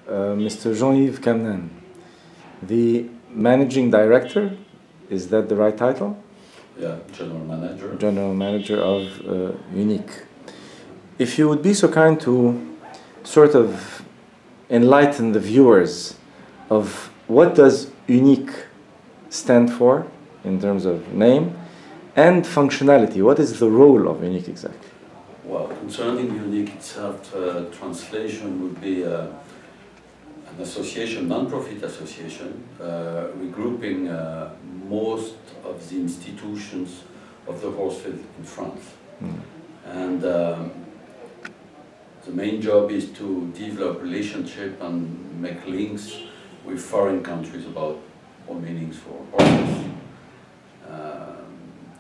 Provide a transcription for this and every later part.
Mr. Jean-Yves Camenen, the Managing Director, is that the right title? Yeah, General Manager. General Manager of UNIC. If you would be so kind to sort of enlighten the viewers of what does UNIC stand for in terms of name and functionality. What is the role of UNIC exactly? Well, concerning UNIC itself, translation would be an association, non-profit association, regrouping most of the institutions of the horse field in France. And the main job is to develop relationship and make links with foreign countries about all meanings for horses.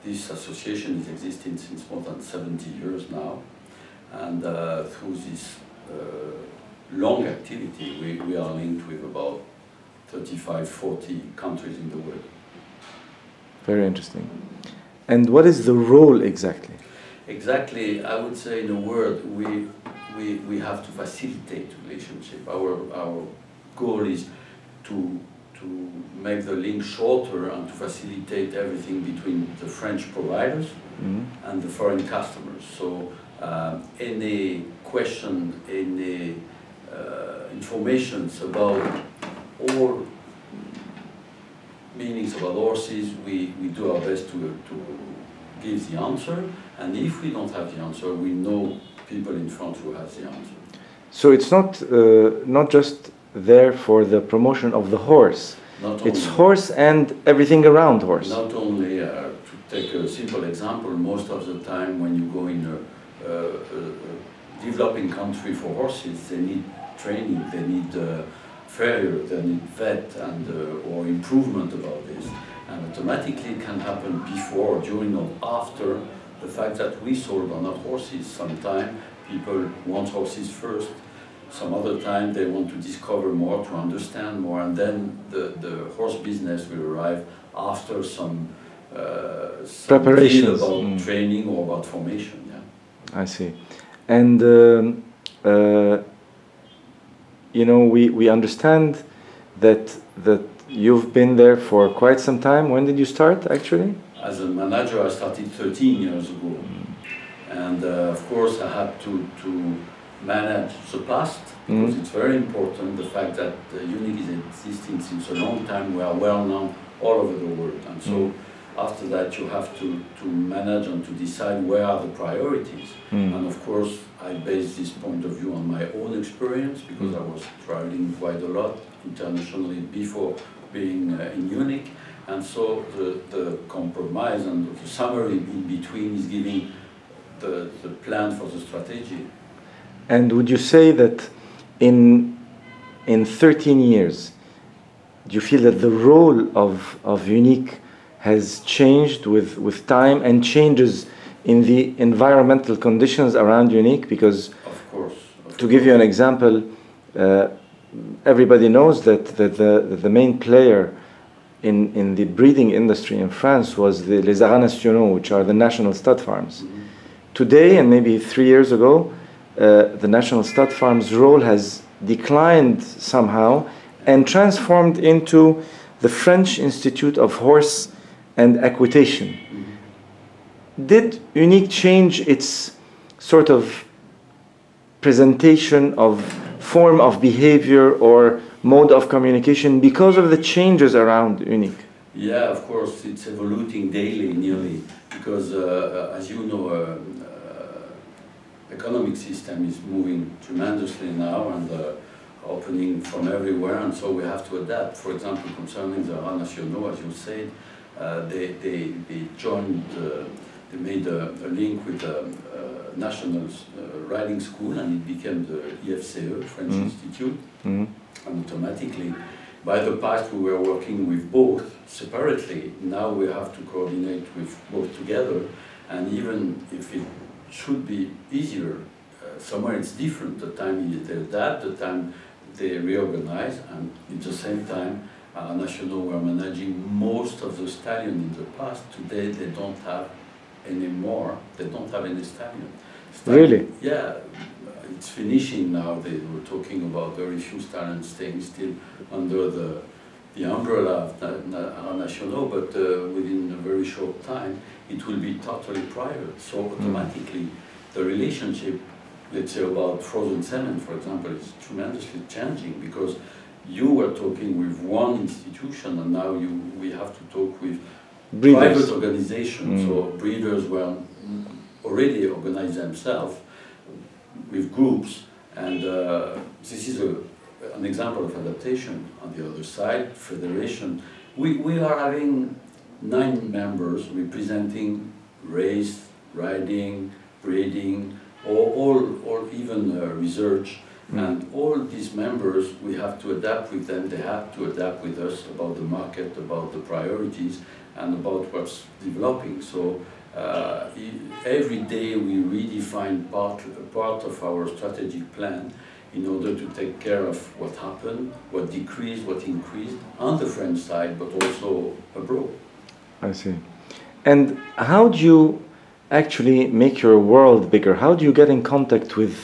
This association is existing since more than 70 years now, and through this long activity we are linked with about 35-40 countries in the world. Very interesting. And what is the role exactly? Exactly, I would say in a word, we have to facilitate relationship. Our goal is to make the link shorter and to facilitate everything between the French providers and the foreign customers. So any question, any informations about all meanings about horses, we do our best to give the answer, and if we don't have the answer, we know people in France who have the answer. So it's not just there for the promotion of the horse. It's horse and everything around horse. Not only, to take a simple example, most of the time when you go in a developing country for horses, they need training, they need farrier, they need vet and or improvement about this. And automatically it can happen before, during or after the fact that we sold on our horses. Sometimes people want horses first. Some other time they want to discover more, to understand more, and then the horse business will arrive after some preparation about training or about formation. Yeah, I see. And you know, we understand that you've been there for quite some time. When did you start, actually? As a manager, I started 13 years ago, and of course I had to manage the past, because it's very important, the fact that UNIC is existing since a long time. We are well known all over the world, and so after that you have to manage and to decide where are the priorities. And of course I base this point of view on my own experience, because I was traveling quite a lot internationally before being in UNIC, and so the compromise and the summary in between is giving the plan for the strategy. And would you say that in 13 years, do you feel that the role of UNIC has changed with time and changes in the environmental conditions around UNIC? Because, of course, to give you an example, everybody knows that the main player in the breeding industry in France was les Haras Nationaux, which are the national stud farms. Today, and maybe 3 years ago, the national stud farms' role has declined somehow and transformed into the French Institute of Horse and Equitation. Did UNIC change its sort of presentation of form of behavior or mode of communication because of the changes around UNIC? Yeah, of course, it's evolving daily, nearly, because as you know, economic system is moving tremendously now and opening from everywhere, and so we have to adapt. For example, concerning the Haras Nationaux, as you said, they joined, they made a link with the National Riding School, and it became the IFCE, French Institute, and automatically, by the past we were working with both separately. Now we have to coordinate with both together, and even if it should be easier, somewhere it's different. The time they adapt, the time they reorganize, and at the same time, Haras Nationaux were managing most of the stallion in the past. Today they don't have anymore. They don't have any stallion. Really? Yeah, it's finishing now. They were talking about very few talents staying still under the umbrella of National, but within a very short time, it will be totally private. So automatically, the relationship, let's say about frozen cement, for example, is tremendously changing, because you were talking with one institution, and now we have to talk with private organizations. So breeders were already organized themselves with groups, and this is an example of adaptation. On the other side, federation, we are having 9 members representing race, riding, breeding, or even research. And all these members, we have to adapt with them, they have to adapt with us about the market, about the priorities, and about what's developing. So every day we redefine part of our strategic plan in order to take care of what happened, what decreased, what increased, on the French side, but also abroad. I see. And how do you actually make your world bigger? How do you get in contact with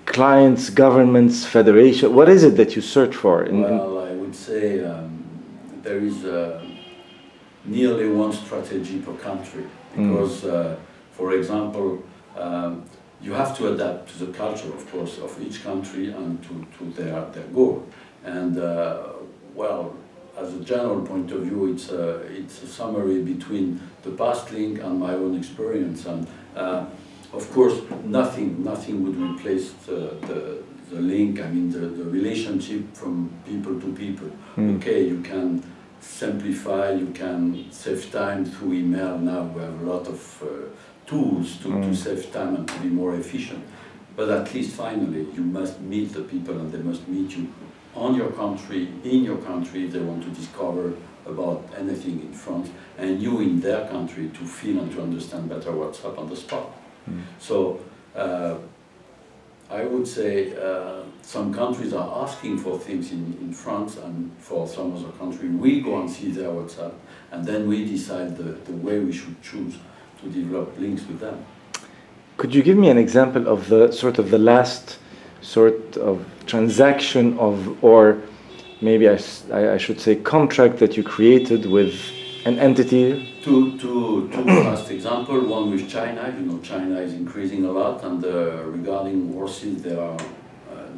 clients, governments, federation? What is it that you search for? Well, I would say there is nearly one strategy per country, because, for example, you have to adapt to the culture, of course, of each country and to their goal. And well, as a general point of view, it's a summary between the past link and my own experience. And of course, nothing would replace the link. I mean, the relationship from people to people. Okay, you can simplify, you can save time through email. Now we have a lot of tools to save time and to be more efficient. But at least finally, you must meet the people, and they must meet you on your country, in your country, if they want to discover about anything in France, and you in their country to feel and to understand better what's up on the spot. So I would say some countries are asking for things in France, and for some other countries we go and see their WhatsApp, and then we decide the way we should choose to develop links with them. Could you give me an example of the last sort of transaction or maybe I should say contract that you created with an entity? Two last example, one with China. You know, China is increasing a lot, and regarding horses, they are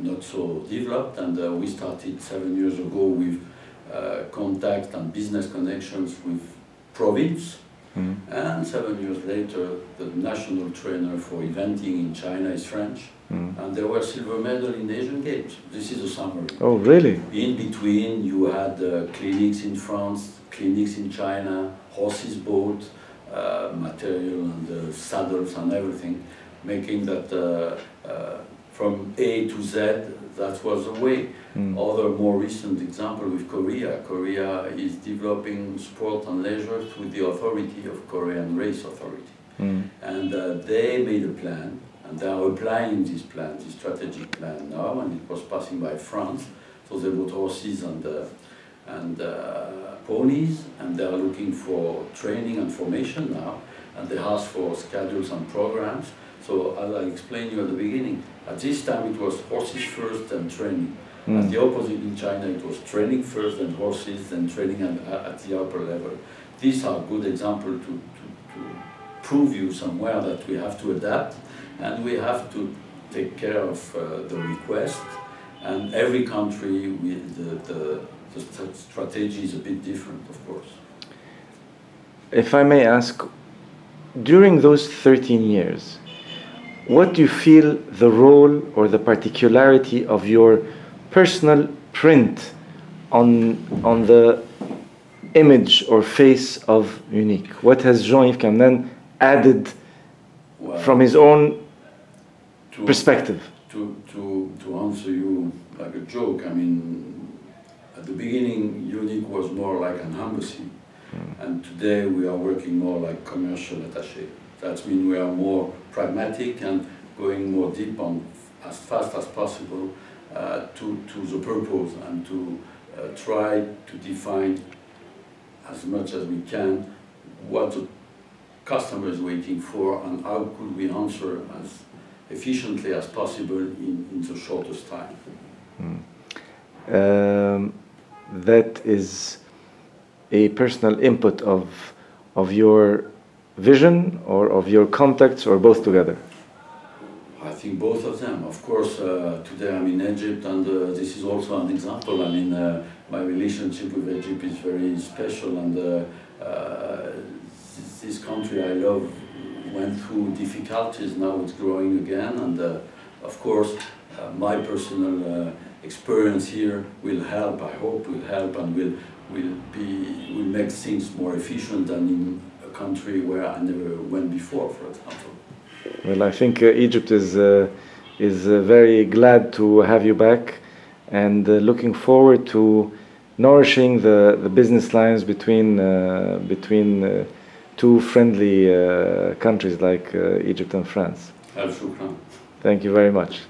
not so developed, and we started 7 years ago with contact and business connections with province. And 7 years later, the national trainer for eventing in China is French, and there were silver medal in the Asian Games. This is a summary. Oh, really? In between, you had clinics in France, clinics in China, horses bought, material and saddles and everything, making that from A to Z, that was the way. Other more recent example with Korea. Korea is developing sport and leisure through the authority of Korean Race Authority. And they made a plan, and they are applying this plan, this strategic plan now, and it was passing by France. So they bought horses and ponies, and they are looking for training and formation now, and they ask for schedules and programs. So as I explained you at the beginning, at this time it was horses first and training. At the opposite in China, it was training first and horses, then training at the upper level. These are good examples to prove you somewhere that we have to adapt, and we have to take care of the request. And every country, the strategy is a bit different, of course. If I may ask, during those 13 years, what do you feel the role or the particularity of your personal print on the image or face of UNIC? What has Jean-Yves Camenen added from his own perspective? To answer you like a joke, I mean, at the beginning UNIC was more like an embassy, and today we are working more like commercial attaché. That means we are more pragmatic and going more deep on as fast as possible to the purpose, and to try to define as much as we can what the customer is waiting for, and how could we answer as efficiently as possible in the shortest time. That is a personal input of your vision or of your contacts, or both together? I think both of them. Of course, today I'm in Egypt, and this is also an example. I mean, my relationship with Egypt is very special, and this country I love went through difficulties. Now it's growing again, and of course, my personal experience here will help. I hope will help, and will make things more efficient than in a country where I never went before, for example. Well, I think Egypt is very glad to have you back, and looking forward to nourishing the business lines between two friendly countries like Egypt and France. Al shukran. Thank you very much.